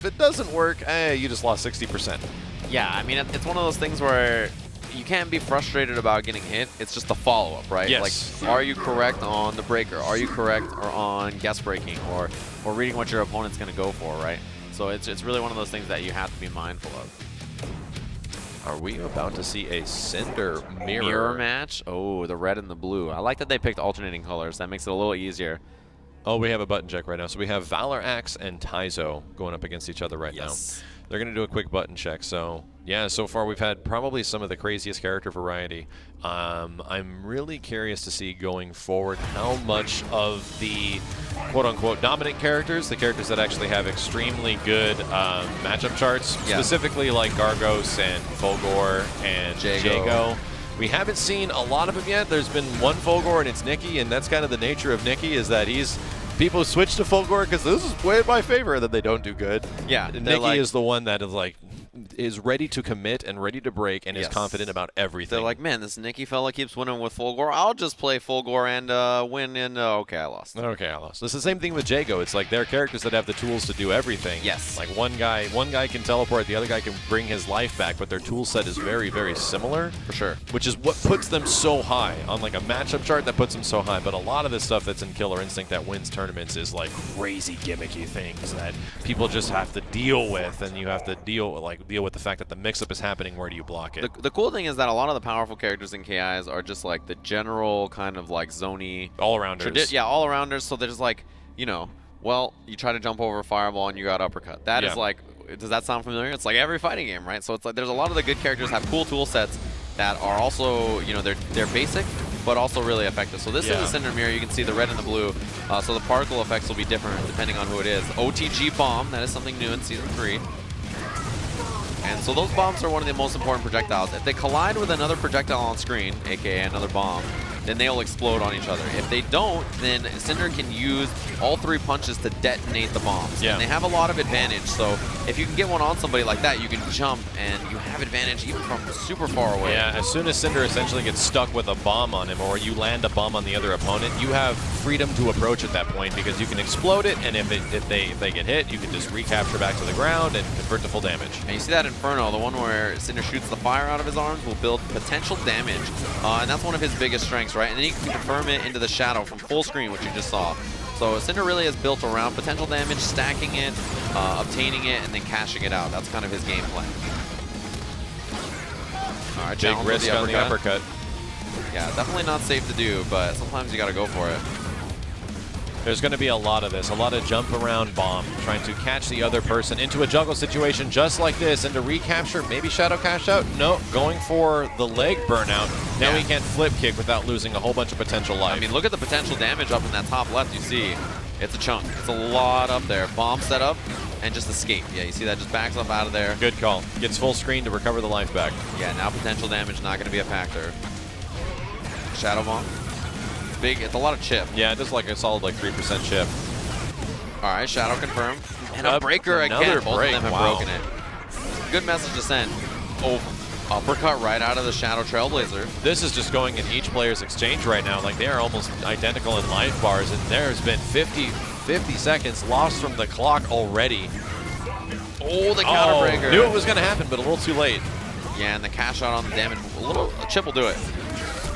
If it doesn't work, you just lost 60%. Yeah, I mean, it's one of those things where you can't be frustrated about getting hit. It's just the follow-up, right? Yes. Like, are you correct on the breaker? Are you correct or on guess breaking or reading what your opponent's going to go for, right? So it's really one of those things that you have to be mindful of. Are we about to see a Cinder Mirror match? Oh, the red and the blue. I like that they picked alternating colors. That makes it a little easier. Oh, we have a button check right now. So we have Valoraxe and Tyzo going up against each other right now. They're going to do a quick button check. So, yeah, so far we've had probably some of the craziest character variety. I'm really curious to see going forward how much of the quote-unquote dominant characters, the characters that actually have extremely good matchup charts, specifically like Gargos and Fulgor and Jago. We haven't seen a lot of them yet. There's been one Fulgor, and it's Nikki, and that's kind of the nature of Nikki, is that people switch to Fulgor because this is way in my favor that they don't do good. Yeah. Nikki is the one that is ready to commit and ready to break and is confident about everything. They're like, man, this Nikki fella keeps winning with Fulgor. I'll just play Fulgor and win, and okay, I lost. Okay, I lost. It's the same thing with Jago. It's like they're characters that have the tools to do everything. Yes. Like one guy can teleport, the other guy can bring his life back, but their tool set is very, very similar. For sure. Which is what puts them so high. On like a matchup chart, that puts them so high. But a lot of this stuff that's in Killer Instinct that wins tournaments is like crazy gimmicky things that people just have to deal with, and you have to deal with the fact that the mix-up is happening. Where do you block it? The cool thing is that a lot of the powerful characters in KIs are just like the general kind of like zony all-arounders. Yeah, all-arounders. So they're just like, you know, well, you try to jump over a fireball and you got uppercut. That is like, does that sound familiar? It's like every fighting game, right? So it's like there's a lot of the good characters have cool tool sets that are also, you know, they're basic but also really effective. So this is a Cinder mirror. You can see the red and the blue. So the particle effects will be different depending on who it is. OTG bomb, that is something new in Season 3. And so those bombs are one of the most important projectiles. If they collide with another projectile on screen, aka another bomb, then they'll explode on each other. If they don't, then Cinder can use all three punches to detonate the bombs. And they have a lot of advantage. So if you can get one on somebody like that, you can jump and you have advantage even from super far away. Yeah, as soon as Cinder essentially gets stuck with a bomb on him, or you land a bomb on the other opponent, you have freedom to approach at that point because you can explode it, and if they get hit, you can just recapture back to the ground and convert to full damage. And you see that Inferno, the one where Cinder shoots the fire out of his arms, will build potential damage. And that's one of his biggest strengths, right? And then you can confirm it into the shadow from full screen, which you just saw. So Cinder really is built around potential damage, stacking it, obtaining it, and then cashing it out. That's kind of his game plan. All right, big risk on the uppercut. Yeah, definitely not safe to do, but sometimes you got to go for it. There's going to be a lot of this, a lot of jump around bomb, trying to catch the other person into a juggle situation just like this, and to recapture, maybe shadow cash out? No, going for the leg burnout. Now he can't flip kick without losing a whole bunch of potential life. I mean, look at the potential damage up in that top left. You see, it's a chunk. It's a lot up there. Bomb set up and just escape. Yeah, you see that just backs up out of there. Good call. Gets full screen to recover the life back. Yeah, now potential damage not going to be a factor. Shadow bomb. Big, it's a lot of chip. Yeah, it does like a solid 3% chip. All right, shadow confirmed. And a breaker again. Both of them have broken it. Good message to send. Oh, uppercut right out of the Shadow Trailblazer. This is just going in each player's exchange right now. Like, they are almost identical in life bars, and there's been 50 seconds lost from the clock already. Oh, the counter breaker. Knew it was going to happen, but a little too late. Yeah, and the cash out on the damage. A chip will do it.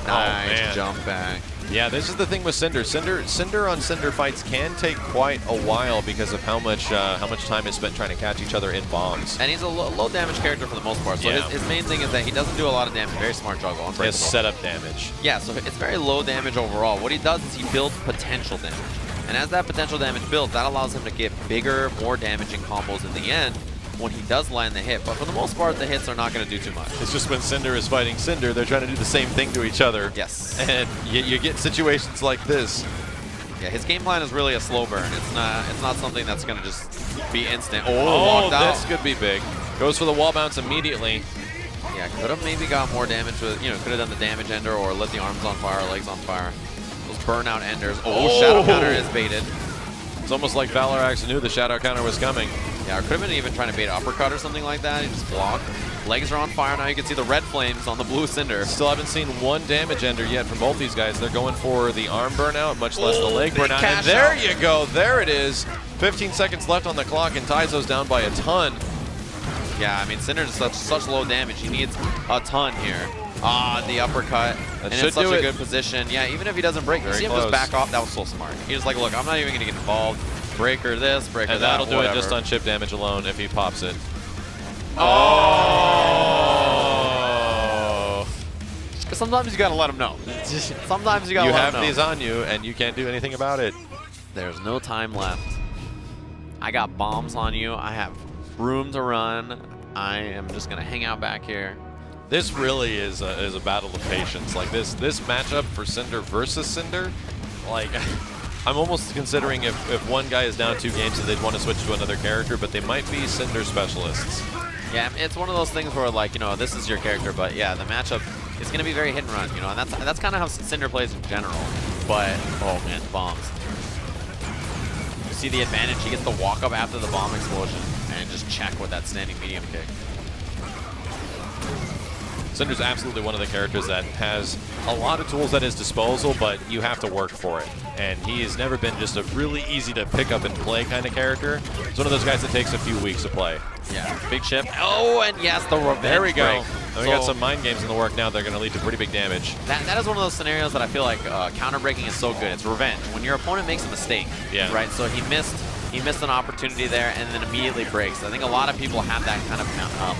Nice jump back. Yeah, this is the thing with Cinder. Cinder on Cinder fights can take quite a while because of how much time is spent trying to catch each other in bombs. And he's a low damage character for the most part. So his main thing is that he doesn't do a lot of damage. Very smart juggle. He has setup damage. Yeah, so it's very low damage overall. What he does is he builds potential damage. And as that potential damage builds, that allows him to get bigger, more damaging combos in the end when he does land the hit. But for the most part, the hits are not going to do too much. It's just when Cinder is fighting Cinder, they're trying to do the same thing to each other. Yes. And you get situations like this. Yeah, his game plan is really a slow burn. It's not something that's going to just be instant. Oh, this could be big. Goes for the wall bounce immediately. Yeah, could have maybe got more damage with, you know, could have done the damage ender or lit the arms on fire, legs on fire. Those burnout enders. Oh, shadow counter is baited. It's almost like Valoraxe knew the shadow counter was coming. Yeah, or could have been even trying to bait an uppercut or something like that. He just blocked. Legs are on fire now. You can see the red flames on the blue Cinder. Still haven't seen one damage ender yet from both these guys. They're going for the arm burnout, much less the leg burnout. And there you go. There it is. 15 seconds left on the clock, and Tyzo's down by a ton. Yeah, I mean, Cinder's such low damage. He needs a ton here. Ah, the uppercut. That and should in such do a it. good position. Yeah, even if he doesn't break, you Very see him close. just back off. That was so smart. He was like, look, I'm not even going to get involved. Breaker this, breaker And that, that'll do whatever. it just on chip damage alone if he pops it. Oh! Sometimes you got to let him know. Sometimes you got to You let have him know. these on you, and you can't do anything about it. There's no time left. I got bombs on you. I have room to run. I am just going to hang out back here. This really is a battle of patience. Like this matchup for Cinder versus Cinder, like I'm almost considering if one guy is down 2 games that they'd want to switch to another character, but they might be Cinder specialists. Yeah, it's one of those things where, like, you know, this is your character, but yeah, the matchup is going to be very hit and run, you know, and that's kind of how Cinder plays in general. But oh man, bombs. You see the advantage? He gets the walk up after the bomb explosion and just check with that standing medium kick. Cinder's absolutely one of the characters that has a lot of tools at his disposal, but you have to work for it. And he has never been just a really easy to pick up and play kind of character. He's one of those guys that takes a few weeks to play. Yeah, big chip. Oh, and yes, the revenge There we go. break. And we got some mind games in the work now that are going to lead to pretty big damage. That is one of those scenarios that I feel like counter breaking is so good. It's revenge. When your opponent makes a mistake, Yeah. right? So he missed an opportunity there and then immediately breaks. I think a lot of people have that kind of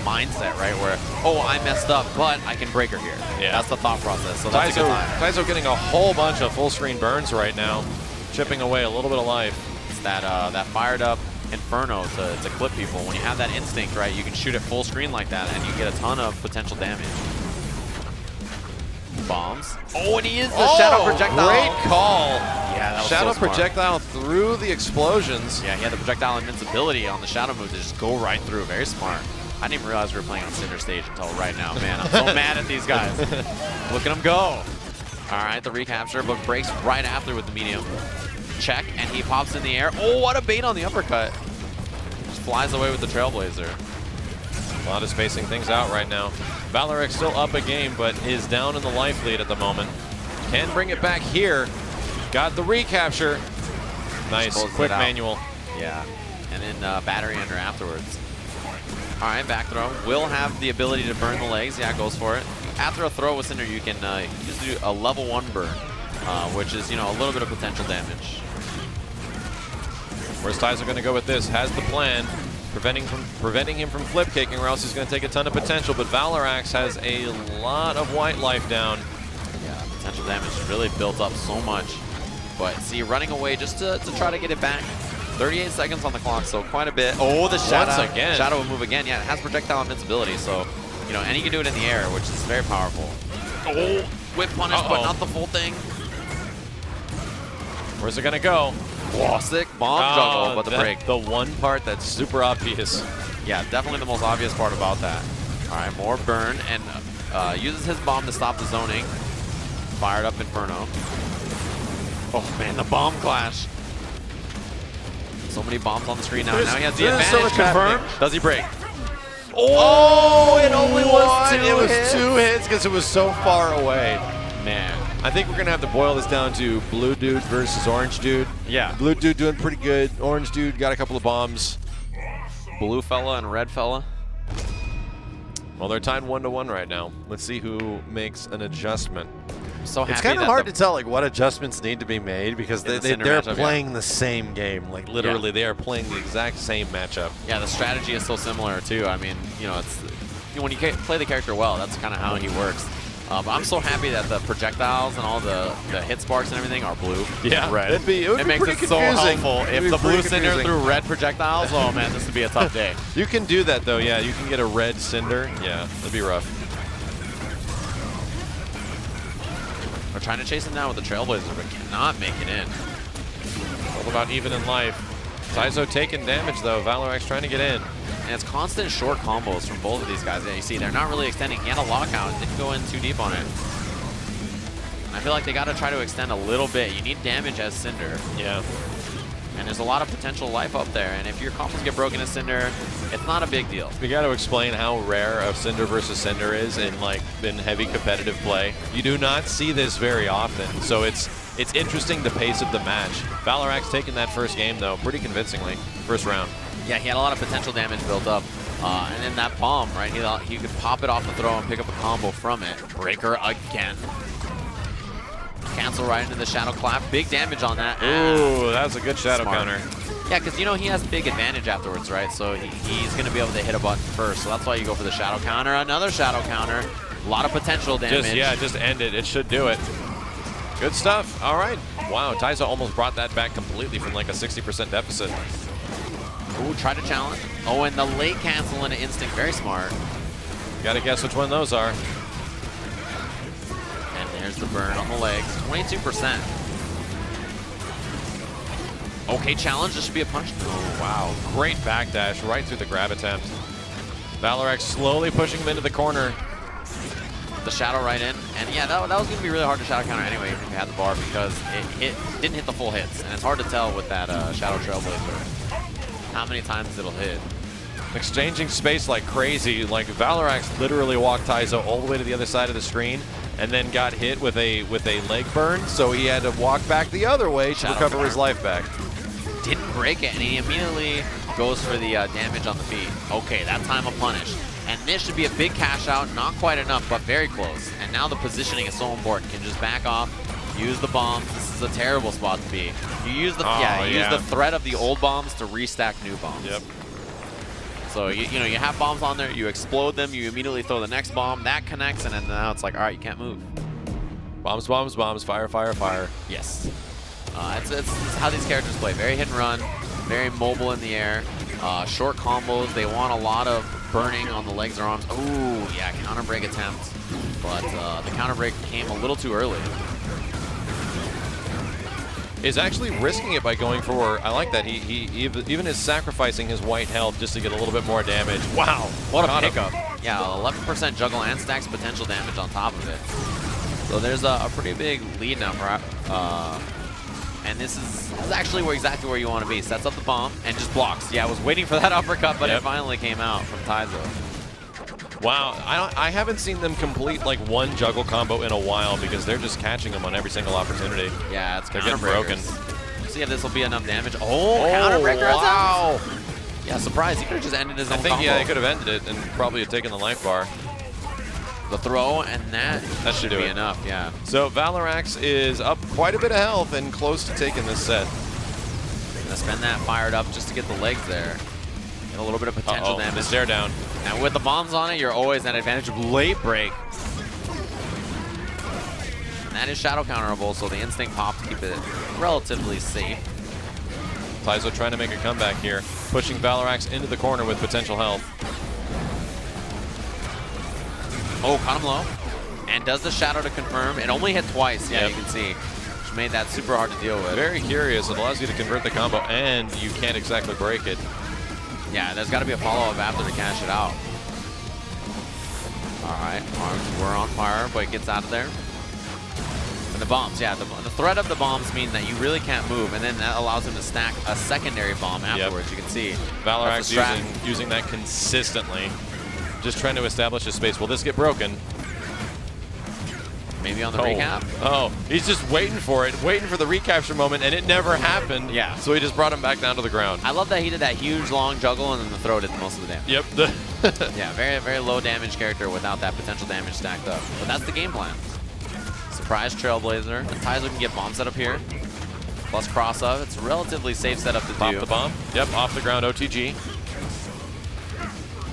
mindset, right? Where, oh, I messed up, but I can break her here. Yeah. That's the thought process. So that's a good time. Tyzo getting a whole bunch of full screen burns right now, chipping away a little bit of life. It's that fired up Inferno to clip people. When you have that instinct, right, you can shoot at full screen like that and you get a ton of potential damage. Bombs. Oh, and he is the shadow projectile. Great call. Yeah, that was Shadow so smart. projectile through the explosions. Yeah, he had the projectile invincibility on the shadow move to just go right through. Very smart. I didn't even realize we were playing on Cinder stage until right now. Man, I'm so mad at these guys. Look at him go. All right, the recapture, but breaks right after with the medium. Check, and he pops in the air. Oh, what a bait on the uppercut. Just flies away with the Trailblazer. A lot of spacing things out right now. Valoraxe still up a game, but is down in the life lead at the moment. Can bring it back here. Got the recapture. Nice, quick manual. Yeah, and then battery under afterwards. All right, back throw. Will have the ability to burn the legs. Yeah, goes for it. After a throw with Cinder, you can just do a level 1 burn, which is, you know, a little bit of potential damage. Where's Tyzo going to go with this? Has the plan, preventing him from flip kicking, or else he's going to take a ton of potential. But Valoraxe has a lot of white life down. Yeah, potential damage really built up so much. But see, running away just to try to get it back. 38 seconds on the clock, so quite a bit. Oh, the shadow. Once again. Shadow will move again. Yeah, it has projectile invincibility, so, you know, and he can do it in the air, which is very powerful. Oh, whip punish, but not the full thing. Where's it going to go? Whoa, sick bomb juggle, but the break. The one part that's super obvious. Yeah, definitely the most obvious part about that. All right, more burn, and uses his bomb to stop the zoning. Fired up Inferno. Oh man, the bomb clash. So many bombs on the screen now. Now he has the there's so advantage much confirmed. happening. Does he break? Oh, it only was two It was hits. 2 hits because it was so far away. Man. I think we're going to have to boil this down to Blue Dude versus Orange Dude. Yeah. Blue Dude doing pretty good. Orange Dude got a couple of bombs. Blue fella and red fella. Well, they're tied 1-1 right now. Let's see who makes an adjustment. So happy It's kind of that hard the- to tell like what adjustments need to be made because In the they're Cinder matchup, playing the same game. Like literally, Yeah. they are playing the exact same matchup. Yeah, the strategy is so similar too. I mean, you know, it's when you play the character well, that's kind of how he works. But I'm so happy that the projectiles and all the hit sparks and everything are blue. Yeah, red. it would be makes pretty it so confusing. helpful. It'd If be the blue pretty Cinder confusing. threw red projectiles, oh man, this would be a tough day. You can do that though. Yeah, you can get a red Cinder. Yeah, that'd be rough. We're trying to chase him down with the Trailblazer, but cannot make it in. All about even in life. Tyzo taking damage though. Valoraxe trying to get in. And it's constant short combos from both of these guys. Yeah, you see, they're not really extending. He had a lockout, didn't go in too deep on it. I feel like they got to try to extend a little bit. You need damage as Cinder. Yeah. And there's a lot of potential life up there. And if your combos get broken as Cinder, it's not a big deal. We got to explain how rare of Cinder versus Cinder is in heavy competitive play. You do not see this very often, so it's it's interesting the pace of the match. Valoraxe taking that first game, though, pretty convincingly. First round. Yeah, he had a lot of potential damage built up. And then that bomb, right? He could pop it off the throw and pick up a combo from it. Breaker again. Cancel right into the Shadow Clap. Big damage on that. Ooh, that was a good Shadow Smart. counter. Yeah, because, you know, he has big advantage afterwards, right? So he's going to be able to hit a button first. So that's why you go for the Shadow counter. Another Shadow counter. A lot of potential damage. Just end it. It should do it. Good stuff. All right. Wow, Tyzo almost brought that back completely from like a 60% deficit. Ooh, try to challenge. Oh, and the late cancel into Instinct. Very smart. Gotta guess which one those are. And there's the burn on the legs. 22%. Okay, challenge. This should be a punch. Oh, wow. Great backdash right through the grab attempt. Valoraxe slowly pushing him into the corner. The Shadow right in. And yeah, that was going to be really hard to Shadow counter anyway if you had the bar because it didn't hit the full hits. And it's hard to tell with that Shadow Trailblazer how many times it'll hit. Exchanging space like crazy. Like Valoraxe literally walked Tyzo all the way to the other side of the screen and then got hit with a leg burn, so he had to walk back the other way to recover his life back. Didn't break it, and he immediately goes for the damage on the feet. Okay, that time a punish. And this should be a big cash out, not quite enough, but very close. And now the positioning is so important. Can just back off, use the bombs. This is a terrible spot to be. You use the use the threat of the old bombs to restack new bombs. Yep. So you have bombs on there, you explode them, you immediately throw the next bomb, that connects, and then now it's like, all right, you can't move. Bombs, bombs, bombs, fire, fire, fire. Yes. It's how these characters play. Very hit and run, very mobile in the air. Short combos. They want a lot of burning on the legs or arms. Ooh, yeah, counter break attempt. But the counter break came a little too early. Is actually risking it by going for, I like that, he even is sacrificing his white health just to get a little bit more damage. Wow, what a pickup. Yeah, 11% juggle and stacks potential damage on top of it. So there's a pretty big lead now for and this is actually exactly where you want to be. Sets up the bomb and just blocks. Yeah, I was waiting for that uppercut, but it finally came out from Tyzo. Wow, I haven't seen them complete like one juggle combo in a while because they're just catching them on every single opportunity. Yeah, it's they're getting broken. See if this will be enough damage. Oh, counter breaker! Wow. Yeah, surprise. He could have just ended his own combo. Yeah, he could have ended it and probably have taken the life bar. The throw, and that should be enough, yeah. So Valoraxe is up quite a bit of health and close to taking this set. Gonna spend that fired up just to get the legs there. Get a little bit of potential damage. The stare down. And with the bombs on it, you're always at advantage of late break. And that is shadow counterable, so the instinct pop to keep it relatively safe. Tyzo trying to make a comeback here, pushing Valoraxe into the corner with potential health. Oh, caught him low. And does the shadow to confirm. It only hit twice, you can see. Which made that super hard to deal with. Very curious. It allows you to convert the combo, and you can't exactly break it. Yeah, there's got to be a follow-up after to cash it out. All right, arms were on fire, but it gets out of there. And the bombs, yeah, the threat of the bombs mean that you really can't move, and then that allows him to stack a secondary bomb afterwards. You can see. Valoraxe using that consistently. Just trying to establish his space. Will this get broken? Maybe on the recap? Oh, he's just waiting for it, waiting for the recapture moment, and it never happened. Yeah. So he just brought him back down to the ground. I love that he did that huge long juggle, and then the throw did most of the damage. Yep. Yeah, very, very low damage character without that potential damage stacked up. But that's the game plan. Surprise Trailblazer. And Tyzo can get bomb set up here. Plus cross up. It's a relatively safe setup to Pop do. the bomb. Yep, off the ground OTG.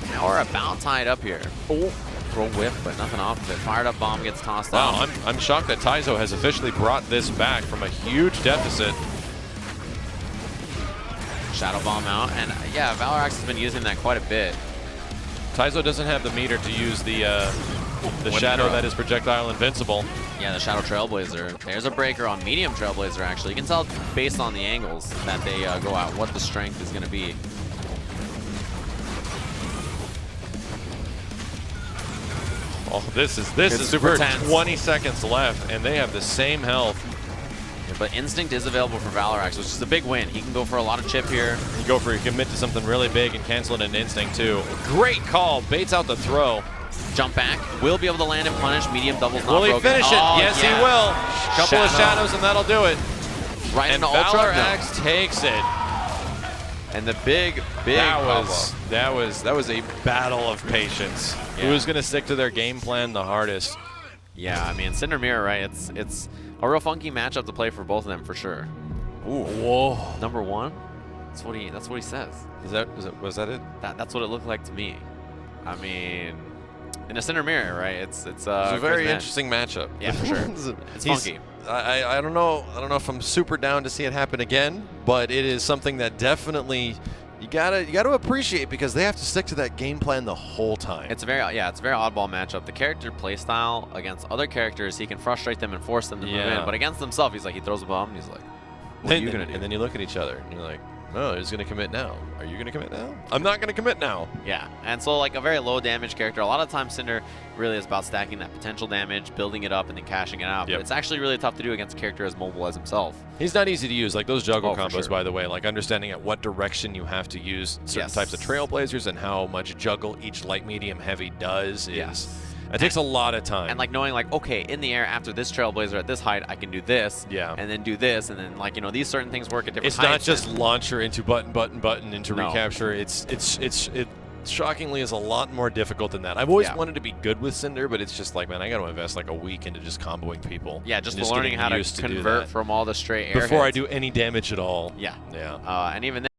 Now we're about tied up here. Oh, throw whip, but nothing off of it. Fired up bomb gets tossed out. Wow, I'm shocked that Tyzo has officially brought this back from a huge deficit. Shadow bomb out, and yeah, Valoraxe has been using that quite a bit. Tyzo doesn't have the meter to use the shadow that is projectile invincible. Yeah, the Shadow Trailblazer. There's a breaker on medium Trailblazer, actually. You can tell based on the angles that they go out what the strength is going to be. Oh, this is super tense. 20 seconds left, and they have the same health. Yeah, but Instinct is available for Valoraxe, which is a big win. He can go for a lot of chip here. You go for commit to something really big and cancel it in Instinct too. Great call, baits out the throw. Jump back. Will be able to land and punish. Medium doubles not Will he broken. finish it? Oh, Yes, he will. Couple of shadows, and that'll do it. Right and into Ultra. Valoraxe takes it. And the big that was a battle of patience. Yeah. Who's going to stick to their game plan the hardest? Yeah, I mean, Cinder Mirror, right? It's a real funky matchup to play for both of them for sure. Ooh. Whoa. Number 1. That's what he says. Was that it? That's what it looked like to me. I mean, in a Cinder Mirror, right? It's a very interesting matchup. Yeah, for sure. It's funky. I don't know if I'm super down to see it happen again, but it is something that definitely you gotta appreciate because they have to stick to that game plan the whole time. It's a very oddball matchup. The character playstyle against other characters, he can frustrate them and force them to move in, but against himself, he's like, he throws a bomb and he's like, what are you gonna do? And then you look at each other and you're like, oh, he's gonna commit now. Are you gonna commit now? I'm not gonna commit now. Yeah, and so like a very low damage character, a lot of times Cinder really is about stacking that potential damage, building it up, and then cashing it out. But it's actually really tough to do against a character as mobile as himself. He's not easy to use. Like those juggle combos, by the way, like understanding at what direction you have to use certain types of trailblazers and how much juggle each light, medium, heavy does is. It takes a lot of time. And like knowing like, okay, in the air after this trailblazer at this height, I can do this. Yeah. And then do this, and then like, you know, these certain things work at different heights. It's not just launcher into button into recapture. It shockingly is a lot more difficult than that. I've always wanted to be good with Cinder, but it's just like, man, I got to invest like a week into just comboing people. Yeah, just learning how to convert from all the straight air before I do any damage at all. Yeah. Yeah. And even then,